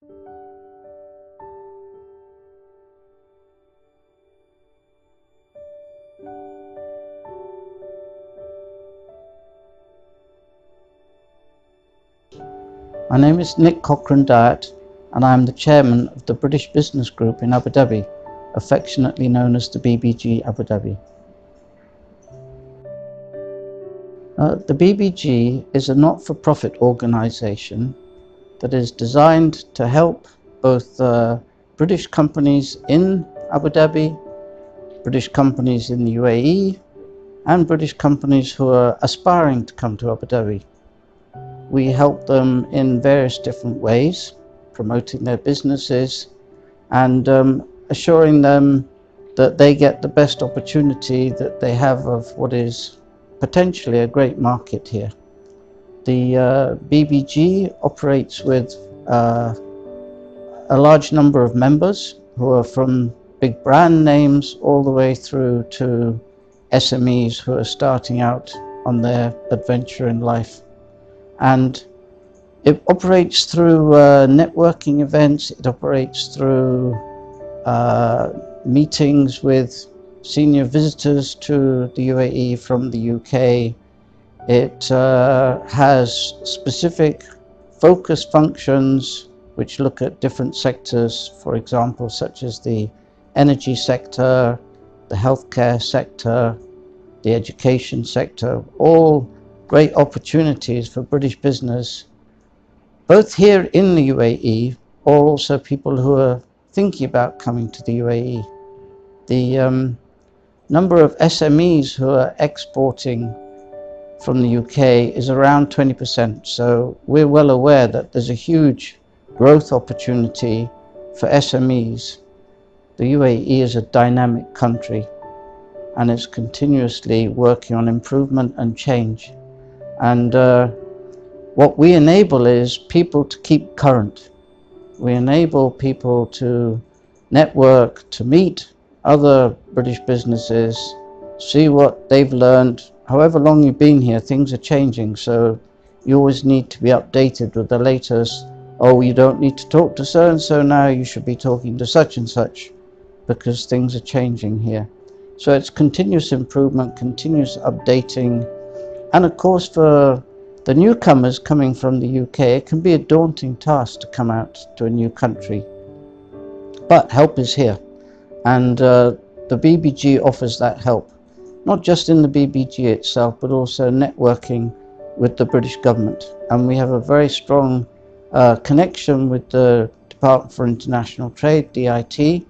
My name is Nick Cochrane Dyet, and I am the chairman of the British Business Group in Abu Dhabi, affectionately known as the BBG Abu Dhabi. The BBG is a not-for-profit organisation that is designed to help both British companies in Abu Dhabi, British companies in the UAE, and British companies who are aspiring to come to Abu Dhabi. We help them in various different ways, promoting their businesses and assuring them that they get the best opportunity that they have of what is potentially a great market here. The BBG operates with a large number of members who are from big brand names all the way through to SMEs who are starting out on their adventure in life. And it operates through networking events, it operates through meetings with senior visitors to the UAE from the UK. It has specific focus functions which look at different sectors, for example, such as the energy sector, the healthcare sector, the education sector, all great opportunities for British business, both here in the UAE or also people who are thinking about coming to the UAE. The number of SMEs who are exporting from the UK is around 20%, so we're well aware that there's a huge growth opportunity for SMEs. The UAE is a dynamic country and it's continuously working on improvement and change. And what we enable is people to keep current. We enable people to network, to meet other British businesses, see what they've learned. However long you've been here, things are changing, so you always need to be updated with the latest. Oh, you don't need to talk to so-and-so now, you should be talking to such and such, because things are changing here. So it's continuous improvement, continuous updating. And of course, for the newcomers coming from the UK, it can be a daunting task to come out to a new country. But help is here. And the BBG offers that help, not just in the BBG itself, but also networking with the British government. And we have a very strong connection with the Department for International Trade, DIT. In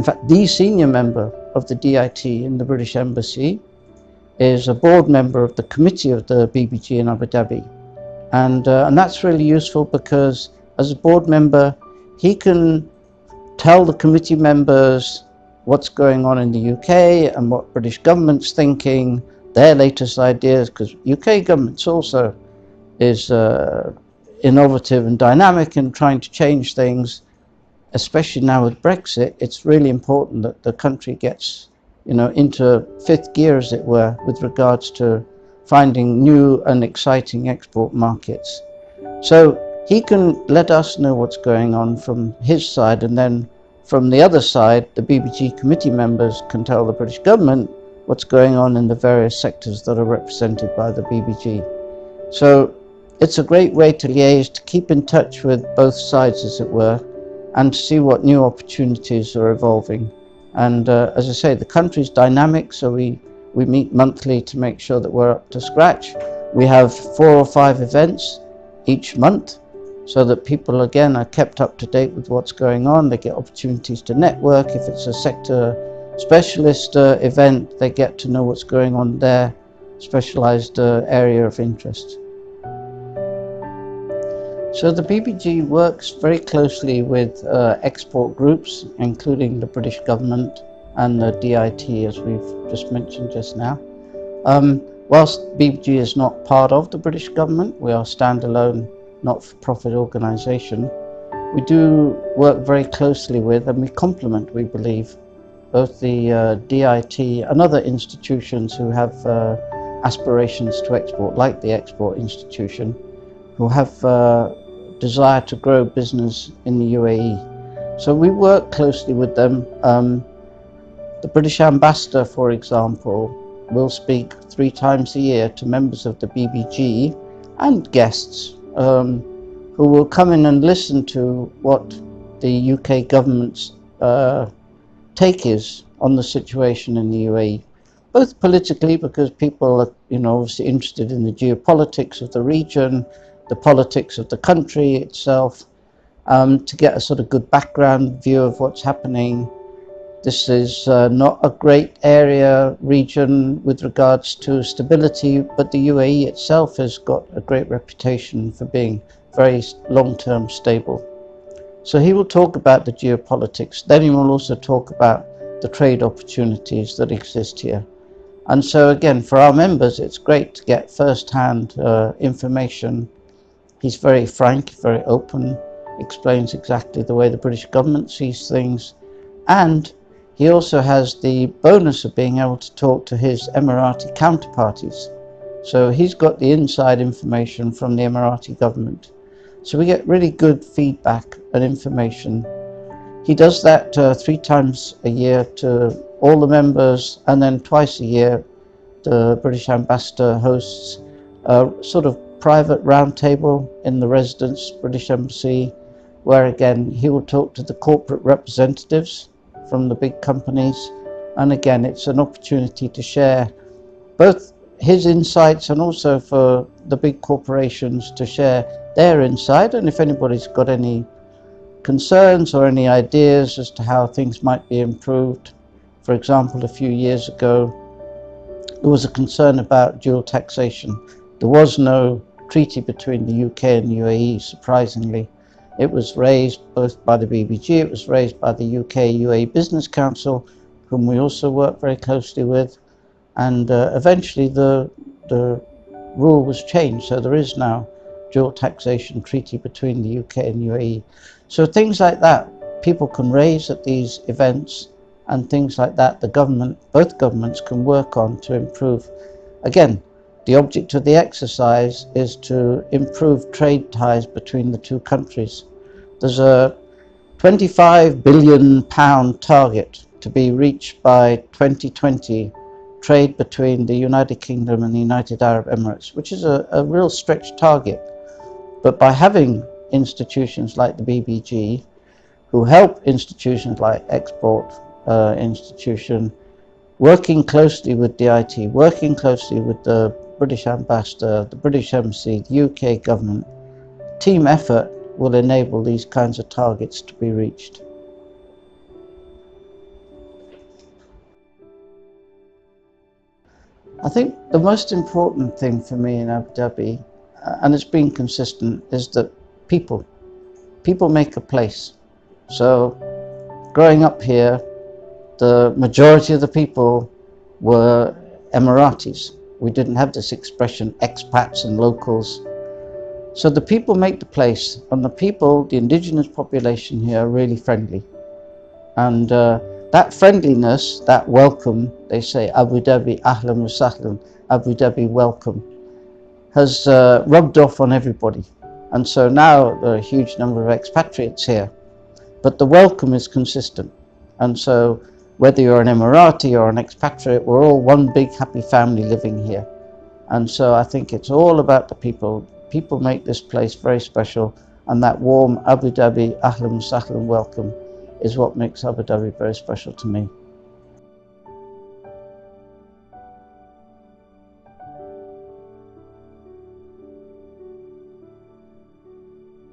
fact, the senior member of the DIT in the British Embassy is a board member of the committee of the BBG in Abu Dhabi. And that's really useful because as a board member, he can tell the committee members what's going on in the UK and what British government's thinking, their latest ideas, because UK government also is innovative and dynamic in trying to change things, especially now with Brexit. It's really important that the country gets into fifth gear, as it were, with regards to finding new and exciting export markets. So he can let us know what's going on from his side, and then from the other side, the BBG committee members can tell the British government what's going on in the various sectors that are represented by the BBG. So it's a great way to liaise, to keep in touch with both sides, as it were, and to see what new opportunities are evolving. And as I say, the country's dynamic, so we meet monthly to make sure that we're up to scratch. We have 4 or 5 events each month, so that people again are kept up to date with what's going on. They get opportunities to network. If it's a sector specialist event, they get to know what's going on there, specialized area of interest. So the BBG works very closely with export groups, including the British government and the DIT, as we've just mentioned just now. Whilst BBG is not part of the British government, we are a standalone not-for-profit organisation, we do work very closely with, and we complement, we believe, both the DIT and other institutions who have aspirations to export, like the Export Institution, who have desire to grow business in the UAE. So we work closely with them. The British ambassador, for example, will speak 3 times a year to members of the BBG and guests who will come in and listen to what the UK government's take is on the situation in the UAE, both politically, because people are, obviously interested in the geopolitics of the region, the politics of the country itself, to get a sort of good background view of what's happening. This is not a great region with regards to stability, but the UAE itself has got a great reputation for being very long-term stable. So he will talk about the geopolitics. Then he will also talk about the trade opportunities that exist here. And so again, for our members, it's great to get first-hand information. He's very frank, very open, explains exactly the way the British government sees things. And he also has the bonus of being able to talk to his Emirati counterparties. So he's got the inside information from the Emirati government. So we get really good feedback and information. He does that 3 times a year to all the members, and then twice a year the British ambassador hosts a sort of private roundtable in the residence British Embassy, where again he will talk to the corporate representatives from the big companies, and again it's an opportunity to share both his insights and also for the big corporations to share their insight, and if anybody's got any concerns or any ideas as to how things might be improved. For example, a few years ago there was a concern about dual taxation. There was no treaty between the UK and the UAE, surprisingly. It was raised both by the BBG, it was raised by the UK-UAE Business Council, whom we also work very closely with, and eventually the rule was changed, so there is now dual taxation treaty between the UK and UAE. So things like that people can raise at these events, and things like that both governments can work on to improve. Again, the object of the exercise is to improve trade ties between the two countries. There's a £25 billion target to be reached by 2020, trade between the United Kingdom and the United Arab Emirates, which is a real stretch target. But by having institutions like the BBG, who help institutions like Export Institution, working closely with DIT, working closely with the British Ambassador, the British Embassy, the UK government, team effort will enable these kinds of targets to be reached. I think the most important thing for me in Abu Dhabi, and it's been consistent, is that people make a place. So growing up here, the majority of the people were Emiratis. We didn't have this expression expats and locals. So the people make the place, and the indigenous population here are really friendly. And that friendliness, that welcome, they say Abu Dhabi ahlan wa sahlan, Abu Dhabi welcome, has rubbed off on everybody. And so now there are a huge number of expatriates here, but the welcome is consistent. And so whether you're an Emirati or an expatriate, we're all one big happy family living here. And so I think it's all about the people. People make this place very special, and that warm Abu Dhabi ahlan wa sahlan welcome is what makes Abu Dhabi very special to me.